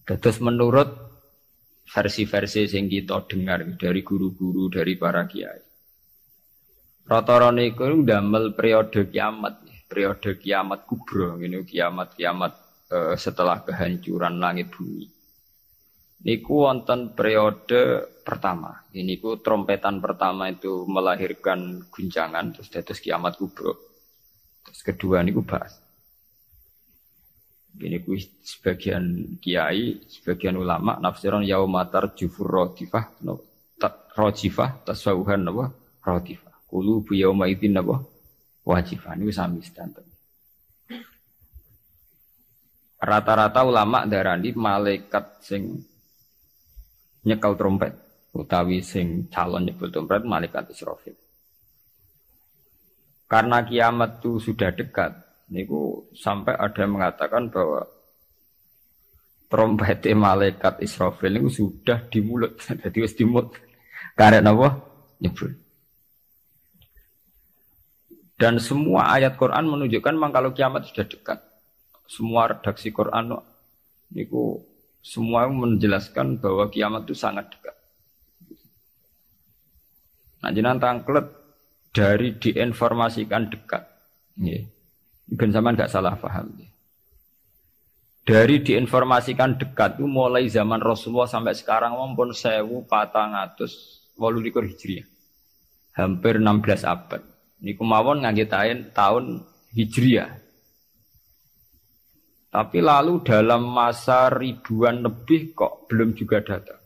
Terus menurut versi-versi yang kita dengar dari guru-guru, dari para kiai, rata-rata niku ndamel periode kiamat kubra, ini kiamat setelah kehancuran langit bumi. Niku wonten periode pertama. Ini ku trompetan pertama itu melahirkan guncangan, terus dados kiamat kubra. Terus kedua niku bahas. Ini ku sebagian kiai, sebagian ulama nafsiran yaumatar jufur rodifah, rojifah tasawuhan apa rodifah. Kulu bu yauma idzin apa wajifah. Niku sami sedanten. Rata-rata ulama darani malaikat sing nyekel trompet utawi sing calon nyebut trompet malaikat Israfil. Karena kiamat itu sudah dekat, niku sampai ada yang mengatakan bahwa trompet malaikat Israfil niku sudah di mulut, jadi wis di mulut. Karek napa? Nyebut. Dan semua ayat Quran menunjukkan memang kalau kiamat sudah dekat. Semua redaksi Quran niku semua menjelaskan bahwa kiamat itu sangat dekat. Nah, jenengan tangklet dari diinformasikan dekat. Nggih. Ben sampean enggak salah paham. Dari diinformasikan dekat itu mulai zaman Rasulullah sampai sekarang mumpun 1428 Hijriah. Hampir 16 abad. Niku mawon ngangge tahun Hijriah. Tapi lalu dalam masa ribuan lebih kok belum juga datang.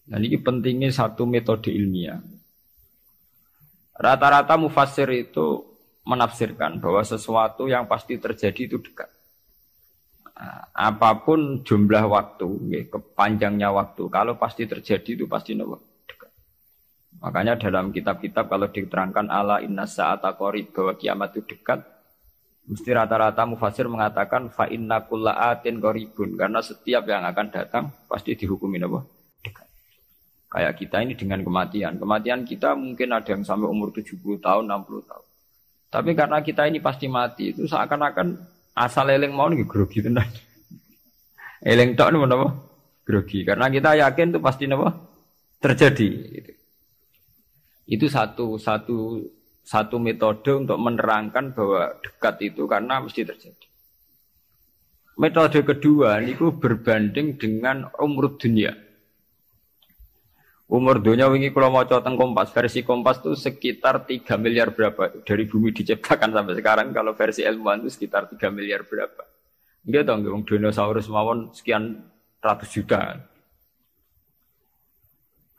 Nah ini pentingnya satu metode ilmiah. Rata-rata mufassir itu menafsirkan bahwa sesuatu yang pasti terjadi itu dekat. Nah, apapun jumlah waktu, kepanjangnya waktu, kalau pasti terjadi itu pasti dekat. Makanya dalam kitab-kitab kalau diterangkan ala inna sa'ata qarib bahwa kiamat itu dekat, mesti rata-rata mufassir mengatakan fa inna kulla atin qaribun karena setiap yang akan datang pasti dihukumin apa? Dekat. Kayak kita ini dengan kematian. Kematian kita mungkin ada yang sampai umur 70 tahun, 60 tahun. Tapi karena kita ini pasti mati itu seakan-akan asal eling mau nggih grogi tenan. Eling tok niku napa? Grogi. Karena kita yakin itu pasti napa? Terjadi gitu. Itu satu metode untuk menerangkan bahwa dekat itu karena mesti terjadi. Metode kedua niku berbanding dengan umur dunia. Umur dunia wingi kula maca teng Kompas, versi Kompas itu sekitar 3 miliar berapa dari bumi diciptakan sampai sekarang kalau versi ilmuwan itu sekitar 3 miliar berapa. Nggih to nggih wong dinosaurus mawon sekian ratus juta.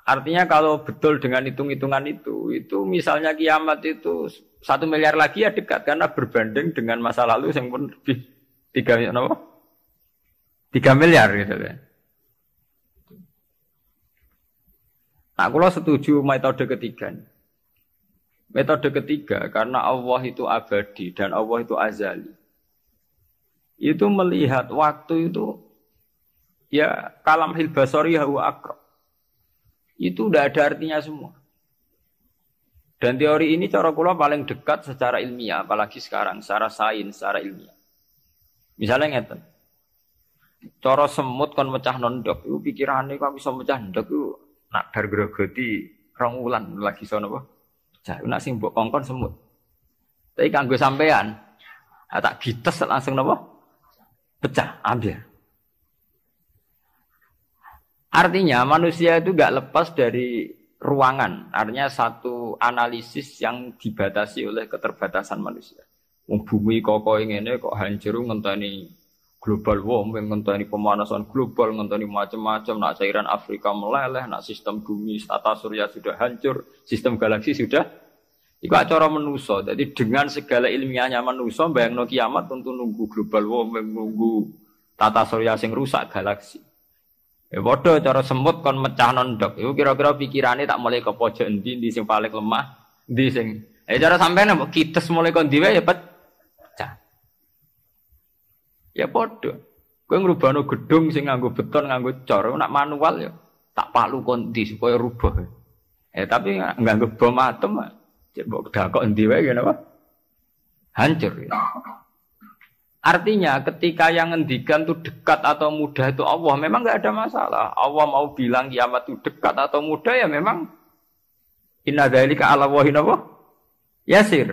Artinya kalau betul dengan hitung-hitungan itu misalnya kiamat itu 1 miliar lagi ya dekat karena berbanding dengan masa lalu yang pun lebih 3 miliar gitu kan. Nah, kalau setuju metode ketiga. Metode ketiga karena Allah itu abadi dan Allah itu azali. Itu melihat waktu itu ya kalamhil basari huwa aqrab. Itu tidak ada artinya semua. Dan teori ini cara kula paling dekat secara ilmiah, apalagi sekarang, secara sains, secara ilmiah. Misalnya ngeten. Cara semut kon mecah nondok, itu pikirannya kok bisa mecah nondok itu nak bar grogoti 2 wulan lagi sono apa? Pecah. Nak sing mbok kongkon semut. Tapi kanggo sampean, tak gites langsung napa? Pecah, ambil. Artinya manusia itu enggak lepas dari ruangan, artinya satu analisis yang dibatasi oleh keterbatasan manusia. Wong bumi kok ngene kok hancur ngenteni global warming, ngenteni pemanasan global, ngenteni macam-macam, nak cairan Afrika meleleh, nak sistem bumi tata surya sudah hancur, sistem galaksi sudah iku acara manusa. Jadi dengan segala ilmiahnya manusa bayangno kiamat tentu nunggu global warming, nunggu tata surya sing rusak galaksi. Ya padha cara semut kon mecah nondok. Iku kira-kira pikirane tak mulai ke pojok endi sing paling lemah, endi sing. Cara sampean mbok kites mulai kon diwe ya pecah. Ya padha. Kowe ngrubahno gedung sing nganggo beton, nganggo cor, nak manual ya tak palu kon ndi supaya rubah. Tapi nganggo bom atom, cek mbok dakok endi wae ngene apa? Hancur ya. Artinya ketika yang ngendikan itu dekat atau mudah itu Allah, memang nggak ada masalah. Allah mau bilang kiamat itu dekat atau mudah ya memang inna dzalika 'ala Allahi yasir.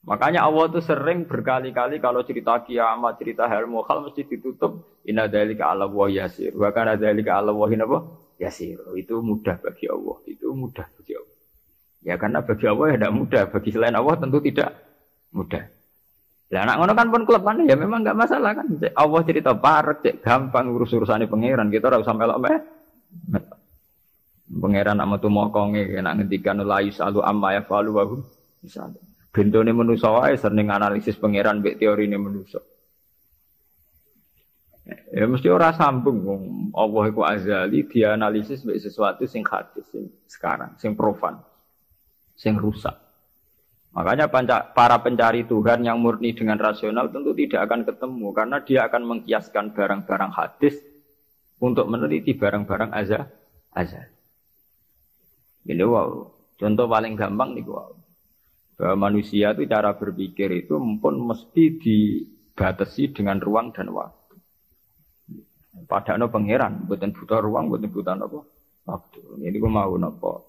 Makanya Allah itu sering berkali-kali kalau cerita kiamat, cerita hal mukhal mesti ditutup inna dzalika 'ala Allahi yasir. Wa kana dzalika 'ala Allahi yasir. Itu mudah bagi Allah, itu mudah bagi Allah. Ya karena bagi Allah ya tidak mudah, bagi selain Allah tentu tidak mudah. Lah anak ngono kan pun kelepan ya memang enggak masalah kan. Allah cerita parek cek gampang urus-urusane pangeran, kita ora usah melok meh. Pangeran nak metu mokonge nak ngendikan la yusalu amma yafalu wa hum yusalu. Bentone manusa wae sering analisis pangeran mbek teorine manusa. Ya mesti ora sambung wong Allah iku azali dianalisis mbek sesuatu sing hadis sing sekarang, sing profan, sing rusak. Makanya para pencari Tuhan yang murni dengan rasional tentu tidak akan ketemu karena dia akan mengkiaskan barang-barang hadis untuk meneliti barang-barang azal. Ini wow. Contoh paling gampang nih wow. Bahwa manusia itu cara berpikir itu pun mesti dibatasi dengan ruang dan waktu. Padahal pangeran, bukan butuh ruang, bukan butuh apa waktu. Ini gue mau nopo.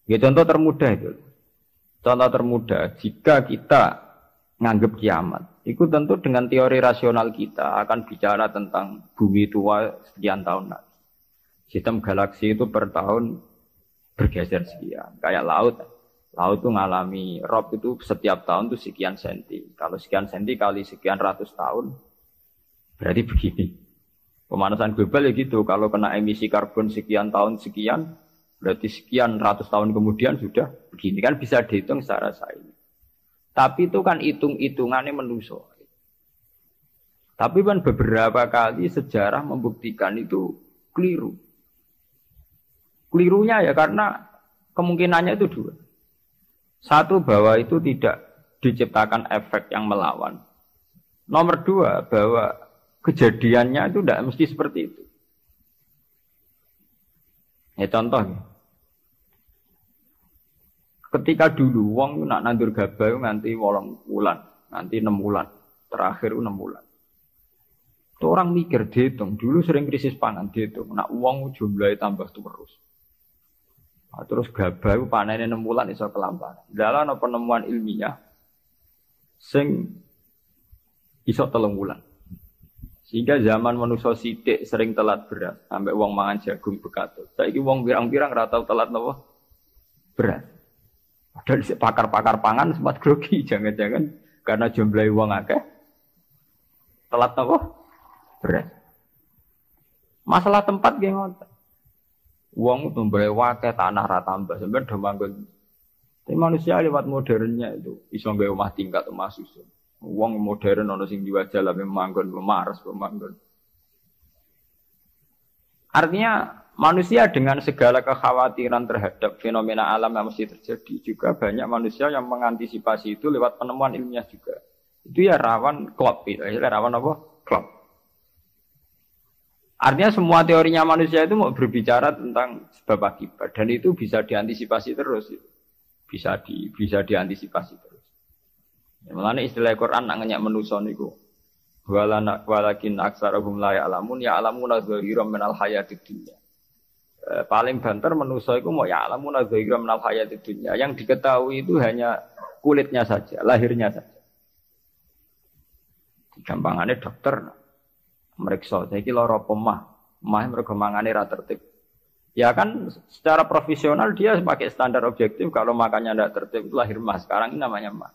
Ya contoh termudah itu. Contoh termudah, jika kita nganggap kiamat, itu tentu dengan teori rasional kita akan bicara tentang bumi tua sekian tahun lagi. Sistem galaksi itu per tahun bergeser sekian. Kayak laut. Laut itu ngalami rob itu setiap tahun itu sekian senti. Kalau sekian senti kali sekian ratus tahun, berarti begini. Pemanasan global ya gitu. Kalau kena emisi karbon sekian tahun sekian, berarti sekian ratus tahun kemudian sudah begini kan bisa dihitung secara sains. Tapi itu kan hitung-hitungannya manusia. Tapi kan beberapa kali sejarah membuktikan itu keliru. Kelirunya ya karena kemungkinannya itu dua. Satu bahwa itu tidak diciptakan efek yang melawan. Nomor dua bahwa kejadiannya itu tidak mesti seperti itu. Ya contoh. Ketika dulu wong nak nandur gabah nganti 8 bulan, nanti 6 bulan, terakhir 6 bulan. Itu orang mikir dihitung, dulu sering krisis pangan dihitung, nak wong jumlahnya tambah terus. Nah, terus gabah panennya 6 bulan iso kelamparan. Dalam penemuan ilmiah sing iso 3 bulan. Sehingga zaman manusia sithik sering telat beras, sampai wong mangan jagung bekatut. Saiki wong pirang-pirang ora tau telat napa? Beras. Padahal pakar-pakar pangan sempat grogi, jangan-jangan karena jumlah uang akeh telat apa? Beras. Masalah tempat nggih ngoten. Wong jumlah akeh tanah ra tambah sampeyan do manggon. Tapi manusia lewat modernnya itu iso nggawe omah tingkat omah susun. Wong modern ana sing diwajah lah manggon memaras pemanggon. Artinya manusia dengan segala kekhawatiran terhadap fenomena alam yang mesti terjadi juga banyak manusia yang mengantisipasi itu lewat penemuan ilmiah juga. Itu ya rawan klop itu, rawan apa? Klop. Artinya semua teorinya manusia itu mau berbicara tentang sebab akibat dan itu bisa diantisipasi terus. Bisa diantisipasi terus. Ya, mulane istilah Quran nak ngenyak manusa niku. Walakin aksarahum la ya'lamun ya'lamuna dhahiran minal hayatid dunya. Paling banter manusia itu mau ya'lamuna dhahiran minal hayatid dunya. Yang diketahui itu hanya kulitnya saja, lahirnya saja. Gampangannya dokter meriksa, saiki lara pemah mergo mangane ra tertib. Ya kan secara profesional dia pakai standar objektif kalau makannya tidak tertib itu lahir mah. Sekarang ini namanya mah.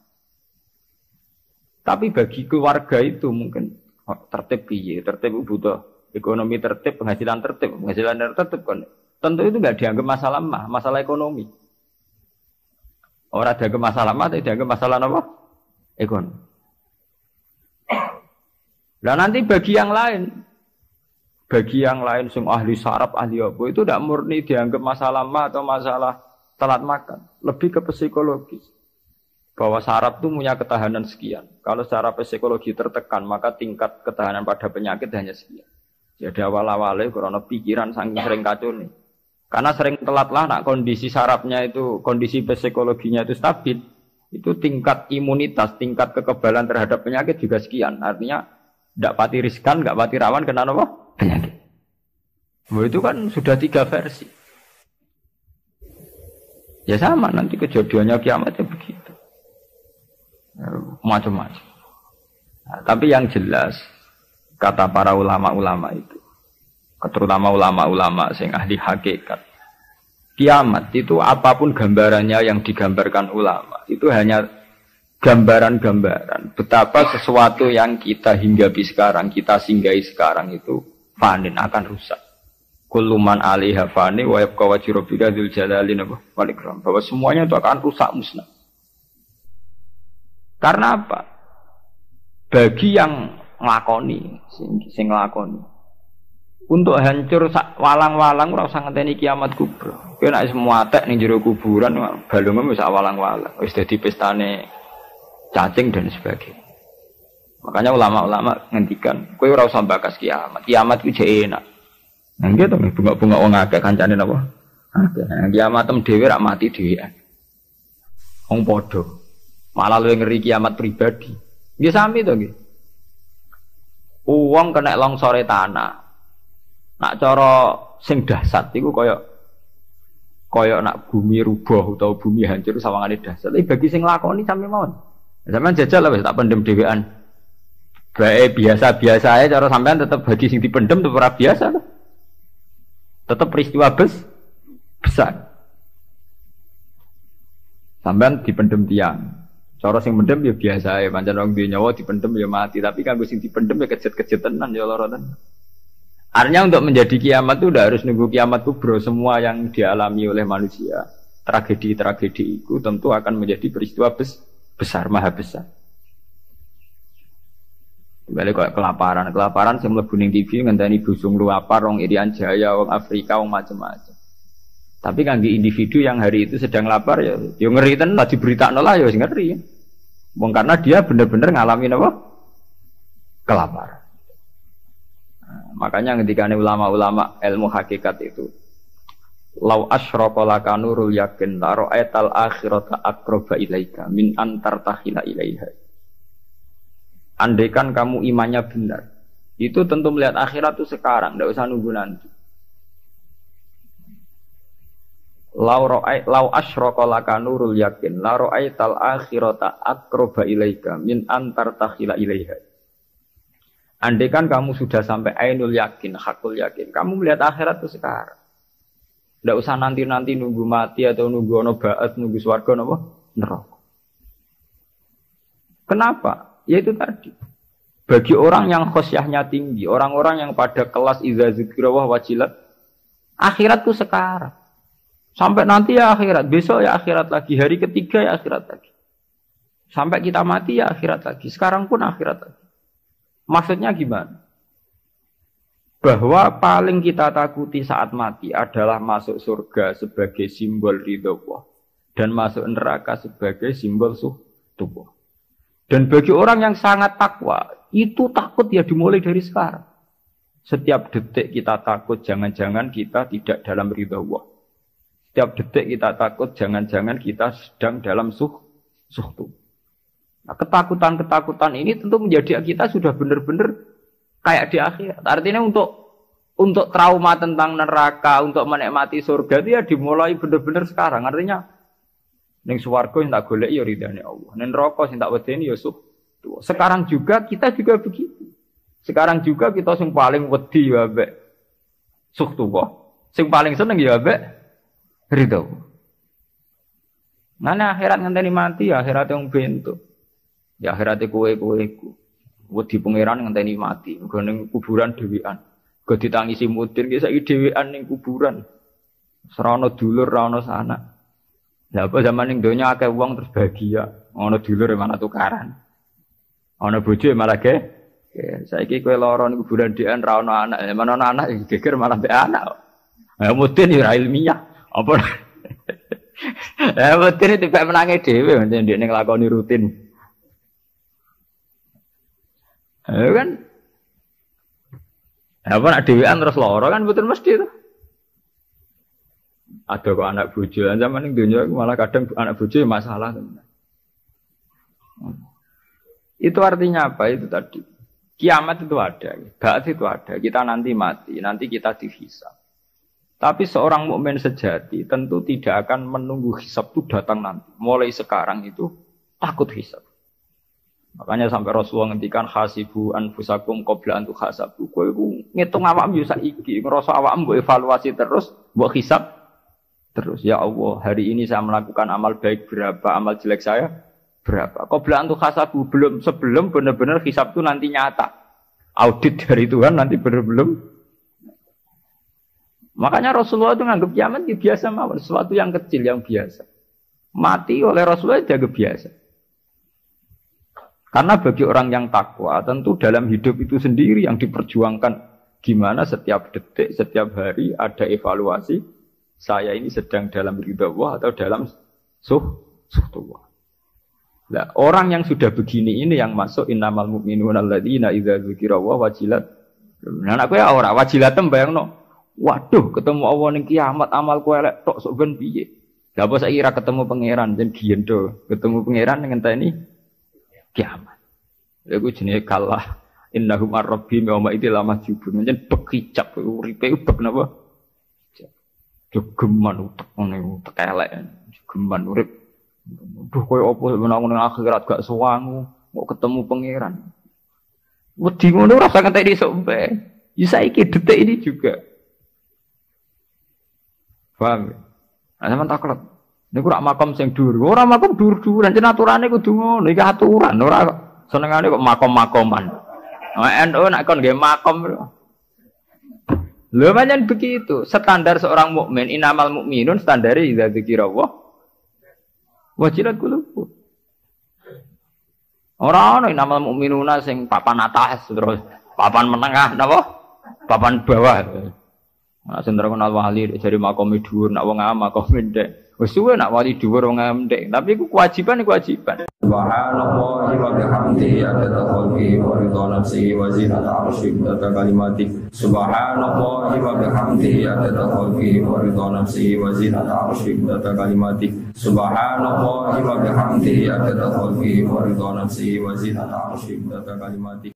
Tapi bagi keluarga itu mungkin tertib piye? Tertib butuh ekonomi tertib, penghasilan tertib kan. Tentu itu enggak dianggap masalah mah, masalah ekonomi. Orang dianggap masalah mah, tapi dianggap masalah apa? Ekonomi. Nah nanti bagi yang lain sing ahli saraf, ahli apa itu tidak murni dianggap masalah mah atau masalah telat makan, lebih ke psikologis. Bahwa saraf itu punya ketahanan sekian. Kalau secara psikologi tertekan, maka tingkat ketahanan pada penyakit hanya sekian. Jadi awal-awalnya karena pikiran saking sering kacau nih. Karena sering telat lah, nak kondisi sarafnya itu, kondisi psikologinya itu stabil. Itu tingkat imunitas, tingkat kekebalan terhadap penyakit juga sekian. Artinya tidak pati riskan, nggak pati rawan kena apa? Penyakit. Itu kan sudah 3 versi. Ya sama nanti kejadiannya kiamatnya begitu. Macam-macam. Nah, tapi yang jelas kata para ulama-ulama itu, terutama ulama-ulama sing ahli hakikat, kiamat itu apapun gambarannya yang digambarkan ulama itu hanya gambaran-gambaran betapa sesuatu yang kita hinggapi sekarang, kita singgahi sekarang itu fanin, akan rusak. Kullu man 'alaiha fani wa yabqa wajhu rabbika dzul jalali wal ikram. Bahwa semuanya itu akan rusak musnah. Karena apa? Bagi yang nglakoni, sing nglakoni. Untuk hancur walang-walang ora usah ngenteni kiamat kubra. Kowe nek semua atek ning jero kuburan balungmu wis walang-walang, wis dadi pestane cacing dan sebagainya. Makanya ulama-ulama ngendikan, kowe ora usah bakas kiamat. Kiamat ku jek enak. Nggih to bunga-bunga wong akeh kancane napa? Akeh. Kiamat tem dhewe rak mati dhewean. Wong padha. Malah luwih ngeri kiamat pribadi. Nggih sami to nggih. Wong kena longsore tanah. Nak cara sing dahsyat iku kaya nak bumi rubuh utawa bumi hancur sawangane dahsyat. Tapi bagi sing lakoni sami mawon. Sampeyan jajal lah wis tak pendem dhewean. Bae biasa-biasa ae cara sampean tetep bagi sing dipendem tetep ora biasa to. Tetap peristiwa besar. Sampean dipendem tiang. Cara sing mendem ya biasa ya, pancen wong duwe nyawa dipendem ya mati, tapi kanggo sing dipendem ya kejet-kejet tenan ya lara tenan. Artinya untuk menjadi kiamat itu udah harus nunggu kiamat kubro. Semua yang dialami oleh manusia, tragedi-tragedi itu tentu akan menjadi peristiwa besar, maha besar. Balik kok kelaparan sing mlebu ning TV ngenteni busung luapar wong Irian Jaya, wong Afrika, wong macam-macam. Tapi kangge individu yang hari itu sedang lapar ya ngeri tenan lah diberitakno lah ya wis ngeri. Wong karena dia benar-benar ngalamin apa? Kelaparan. Nah, makanya ketika ulama-ulama ilmu hakikat itu lau asyraqa laka nurul yakin la ra'aital akhirata aqraba ilaika min antar tahila ilaiha. Andaikan kamu imannya benar, itu tentu melihat akhirat itu sekarang, tidak usah nunggu nanti. Lau asyraqa laka nurul yakin, la ra'aital akhirata aqraba ilaika min antar takhila ilaiha. Andaikan kamu sudah sampai ainul yakin, hakul yakin, kamu melihat akhirat itu sekarang. Tidak usah nanti-nanti nunggu mati atau nunggu ono ba'at, nunggu swarga napa neraka. Kenapa? Yaitu tadi, bagi orang yang khosyahnya tinggi, orang-orang yang pada kelas idza dzikra wa wajilat, akhirat itu sekarang. Sampai nanti ya akhirat, besok ya akhirat lagi, hari ketiga ya akhirat lagi. Sampai kita mati ya akhirat lagi, sekarang pun akhirat lagi. Maksudnya gimana? Bahwa paling kita takuti saat mati adalah masuk surga sebagai simbol ridho Allah dan masuk neraka sebagai simbol suhtuh. Dan bagi orang yang sangat takwa, itu takut ya dimulai dari sekarang. Setiap detik kita takut, jangan-jangan kita tidak dalam ridha Allah. Setiap detik kita takut, jangan-jangan kita sedang dalam suhtu. Nah, ketakutan-ketakutan ini tentu menjadi kita sudah benar-benar kayak di akhirat. Artinya untuk trauma tentang neraka, untuk menikmati surga itu ya dimulai benar-benar sekarang. Artinya ning swarga sing tak golek ya ridane Allah. Ning neraka sing tak wedeni ya suhtu. Sekarang juga kita juga begitu. Sekarang juga kita sing paling wedi ya mbek suhtu kok. Sing paling seneng ya mbek ridho. Nane akhirat ngenteni mati ya akhirat yang bentuk. Ya akhirat kowe iku. Wedi pangeran ngenteni mati. Nggo ning kuburan dhewean. Nggo ditangisi mudin ki saiki dhewean ning kuburan. Ora ana dulur, ora ana sanak. Lah apa zaman ning donya akeh wong terus bahagia, ana dulur malah tukaran. Ana bojo malah saiki kowe lara ning kuburan dhewean ra ana anak, mana ana anak geger malah mbek anak. Mudin ya ilmiah. Apa? Mudin itu pek menange dhewe ndek ning nglakoni rutin. Kan apa nak dhewean terus lara kan mboten mesti to. Ada kok anak bojo, zaman ning donya malah kadang anak bojo masalah tenan. Itu artinya apa? Itu tadi. Kiamat itu ada, ba'ats itu ada. Kita nanti mati, nanti kita dihisab. Tapi seorang mukmin sejati tentu tidak akan menunggu hisab itu datang nanti. Mulai sekarang itu takut hisab. Makanya sampai Rasulullah ngendikan hasibu anfusakum qabla an tuhasabu. Kowe ngitung awakmu yo saiki, ngrasa awakmu mbok evaluasi terus, mbok hisab terus. Ya Allah, hari ini saya melakukan amal baik berapa, amal jelek saya berapa. Qabla an tuhasabu, sebelum benar-benar hisab itu nanti nyata. Audit dari Tuhan nanti belum. Makanya Rasulullah itu nganggap kiamat ya biasa mawon, sesuatu yang kecil yang biasa. Mati oleh Rasulullah dianggap biasa. Karena bagi orang yang takwa, tentu dalam hidup itu sendiri yang diperjuangkan. Gimana setiap detik, setiap hari ada evaluasi. Saya ini sedang dalam ridha Allah atau dalam suhtullah. Nah, orang yang sudah begini ini yang masuk innamal mu'minuna alladzina idza dzukirallahu wajilat. Nah, aku ya ora wajilatem bayangno. Waduh, ketemu Allah ning kiamat amalku elek tok sok ben piye. Lah apa saiki ra ketemu pangeran jen giendo. Ketemu pangeran ngenteni kiamat. Iku jenenge kalah innahum ar-rabbihim yawma idzil lamajubun. Njen bekicap uripe ubek napa? Jogeman utek ngene utek elek. Jogeman urip. Duh koyo apa menang ning akhirat gak suwangu, mau ketemu pangeran. Wedi ngono ora usah ngentek esuk mpe. Ya saiki detik ini juga. Paham? Nah, sampean taklet. Niku rak makam sing dhuwur. Ora makam dhuwur-dhuwuran, jan aturane kudu ngono. Iki aturan, ora senengane kok makom-makoman. NU nek kon nggih makom. Lho pancen begitu. Standar seorang mukmin, innamal mukminun standare idza dzikirallah wajilat qulubuhum. Ora ana innamal mukminuna sing papan atas terus papan menengah napa? Papan bawah. Nah, sendiri kenal wali dari makom dhuwur, nak wong am makom ndek. Wis suwe nak wali dhuwur wong am ndek, tapi iku kewajiban. Subhanallah wa bihamdihi adada khalqihi wa ridha nafsihi wa zinata 'arsyihi wa adada kalimatihi. Subhanallah wa bihamdihi adada khalqihi wa ridha nafsihi wa zinata 'arsyihi wa adada kalimatihi. Subhanallah wa bihamdihi adada khalqihi wa ridha nafsihi wa zinata 'arsyihi wa adada kalimatihi.